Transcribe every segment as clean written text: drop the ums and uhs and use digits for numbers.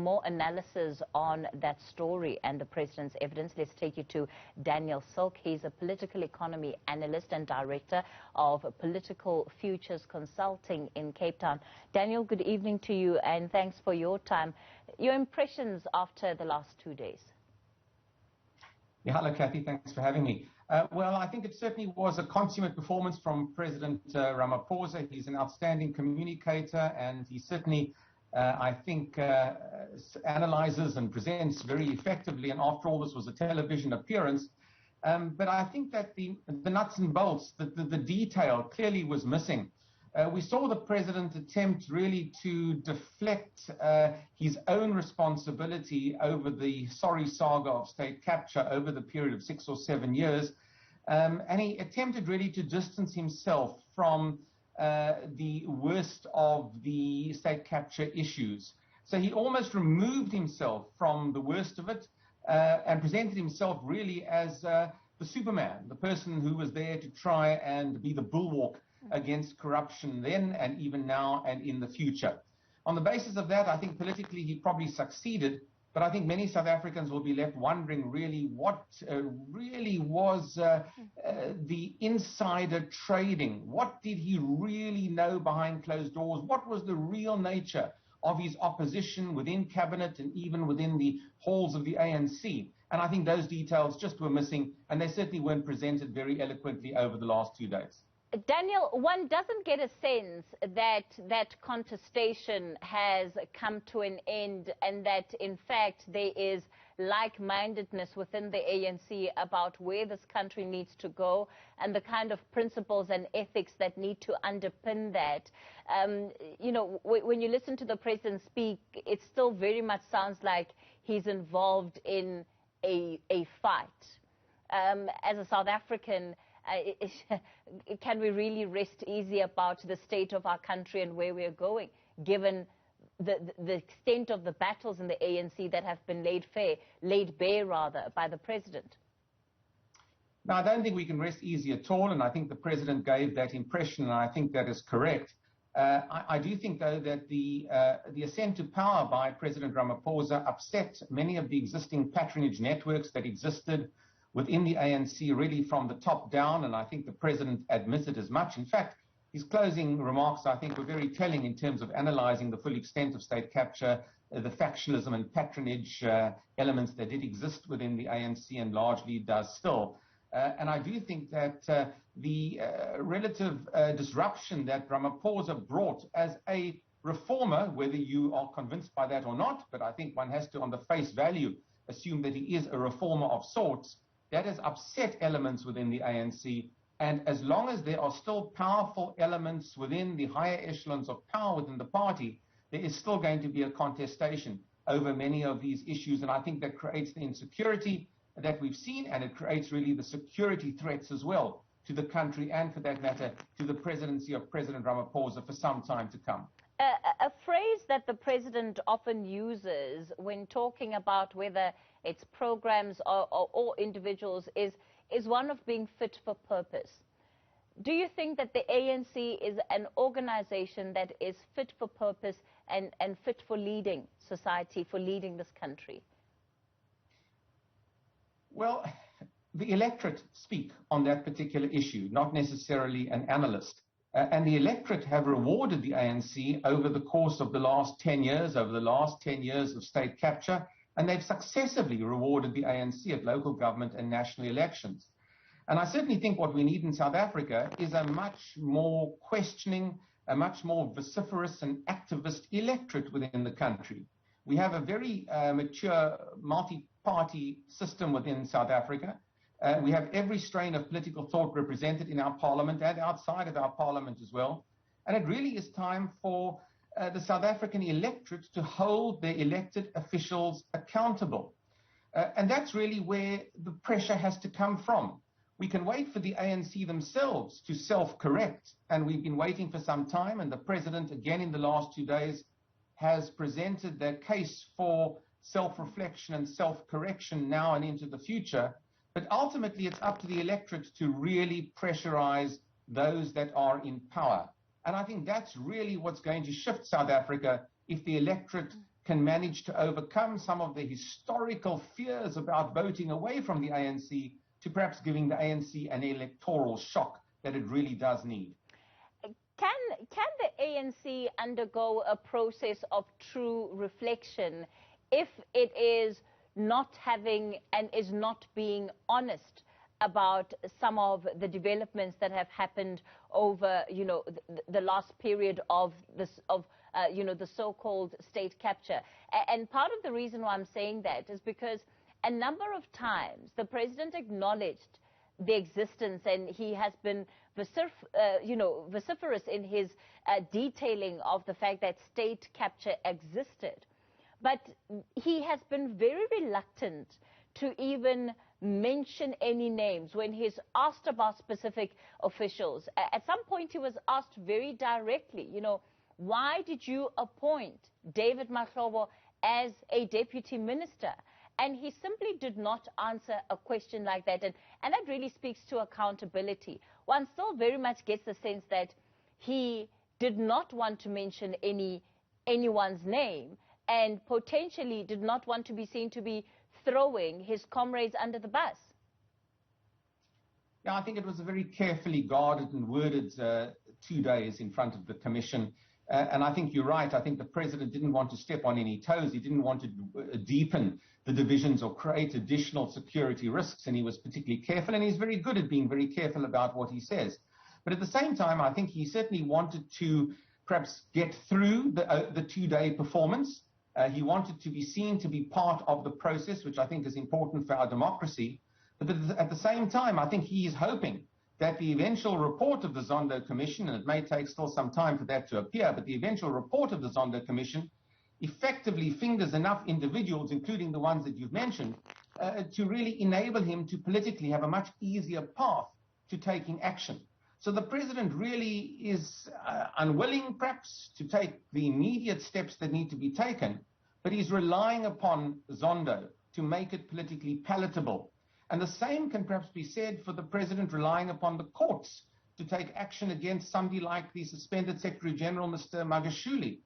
more analysis on that story and the president's evidence, let's take you to Daniel Silke. He's a political economy analyst and director of Political Futures Consulting in Cape Town. Daniel, good evening to you, and thanks for your time. Your impressions after the last 2 days? Yeah, hello, Kathy. Thanks for having me. Well, I think it certainly was a consummate performance from President Ramaphosa. He's an outstanding communicator, and he certainly, I think, analyzes and presents very effectively. And after all, this was a television appearance. But I think that the nuts and bolts, the detail clearly was missing. We saw the president attempt really to deflect his own responsibility over the sorry saga of state capture over the period of 6 or 7 years. And he attempted really to distance himself from the worst of the state capture issues. So he almost removed himself from the worst of it and presented himself really as the Superman, the person who was there to try and be the bulwark against corruption then and even now and in the future. On the basis of that, I think politically he probably succeeded, but I think many South Africans will be left wondering really what really was the insider trading. What did he really know behind closed doors? What was the real nature of his opposition within cabinet and even within the halls of the ANC? And I think those details just were missing, and they certainly weren't presented very eloquently over the last 2 days. Daniel, one doesn't get a sense that that contestation has come to an end and that, in fact, there is like-mindedness within the ANC about where this country needs to go and the kind of principles and ethics that need to underpin that. You know, when you listen to the president speak, it still very much sounds like he's involved in a fight. As a South African, can we really rest easy about the state of our country and where we're going, given the extent of the battles in the ANC that have been laid bare by the president? No, I don't think we can rest easy at all, and I think the president gave that impression, and I think that is correct. I do think, though, that the ascent to power by President Ramaphosa upset many of the existing patronage networks that existed within the ANC, really from the top down, and I think the president admitted as much. In fact, his closing remarks, I think, were very telling in terms of analyzing the full extent of state capture, the factionalism and patronage elements that did exist within the ANC and largely does still. And I do think that the relative disruption that Ramaphosa brought as a reformer, whether you are convinced by that or not, but I think one has to, on the face value, assume that he is a reformer of sorts, that has upset elements within the ANC. And as long as there are still powerful elements within the higher echelons of power within the party, there is still going to be a contestation over many of these issues. And I think that creates the insecurity that we've seen, and it creates really the security threats as well to the country and, for that matter, to the presidency of President Ramaphosa for some time to come. A phrase that the president often uses when talking about whether it's programs or individuals is one of being fit for purpose. Do you think that the ANC is an organization that is fit for purpose and fit for leading society, for leading this country? Well, the electorate speak on that particular issue, not necessarily an analyst. And the electorate have rewarded the ANC over the course of the last 10 years, over the last 10 years of state capture, and they've successively rewarded the ANC at local government and national elections. And I certainly think what we need in South Africa is a much more questioning, a much more vociferous and activist electorate within the country. We have a very mature multi-party system within South Africa. We have every strain of political thought represented in our parliament and outside of our parliament as well. And it really is time for the South African electorate to hold their elected officials accountable. And that's really where the pressure has to come from. We can wait for the ANC themselves to self-correct, and we've been waiting for some time, and the president, again in the last 2 days, has presented their case for self-reflection and self-correction now and into the future. But ultimately, it's up to the electorate to really pressurize those that are in power. And I think that's really what's going to shift South Africa if the electorate can manage to overcome some of the historical fears about voting away from the ANC to perhaps giving the ANC an electoral shock that it really does need. Can the ANC undergo a process of true reflection if it is not having and is not being honest about some of the developments that have happened over, the last period of this, the so-called state capture? And part of the reason why I'm saying that is because a number of times the president acknowledged the existence, and he has been vociferous in his detailing of the fact that state capture existed. But he has been very reluctant to even mention any names when he's asked about specific officials. At some point he was asked very directly, why did you appoint David Mahlobo as a deputy minister? And he simply did not answer a question like that. And that really speaks to accountability. One still very much gets the sense that he did not want to mention anyone's name and potentially did not want to be seen to be throwing his comrades under the bus. Yeah, I think it was a very carefully guarded and worded 2 days in front of the commission. And I think you're right. I think the president didn't want to step on any toes. He didn't want to deepen the divisions or create additional security risks. And he was particularly careful. And he's very good at being very careful about what he says. But at the same time, I think he certainly wanted to perhaps get through the 2-day performance. He wanted to be seen to be part of the process, which I think is important for our democracy. But at the same time, I think he is hoping that the eventual report of the Zondo Commission, and it may take still some time for that to appear, but the eventual report of the Zondo Commission effectively fingers enough individuals, including the ones that you've mentioned, to really enable him to politically have a much easier path to taking action. So the president really is unwilling, perhaps, to take the immediate steps that need to be taken, but he's relying upon Zondo to make it politically palatable. And the same can perhaps be said for the president relying upon the courts to take action against somebody like the suspended Secretary General, Mr. Magashule.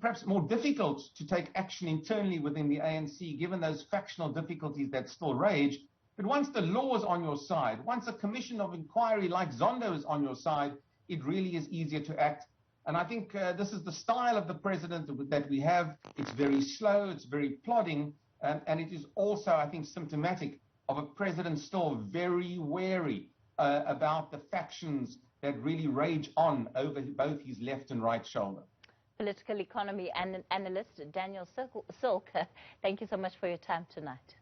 Perhaps more difficult to take action internally within the ANC, given those factional difficulties that still rage. But once the law is on your side, once a commission of inquiry like Zondo is on your side, it really is easier to act. And I think this is the style of the president that we have. It's very slow, it's very plodding, and it is also, I think, symptomatic of a president still very wary about the factions that really rage on over both his left and right shoulder. Political economy analyst Daniel Silke, thank you so much for your time tonight.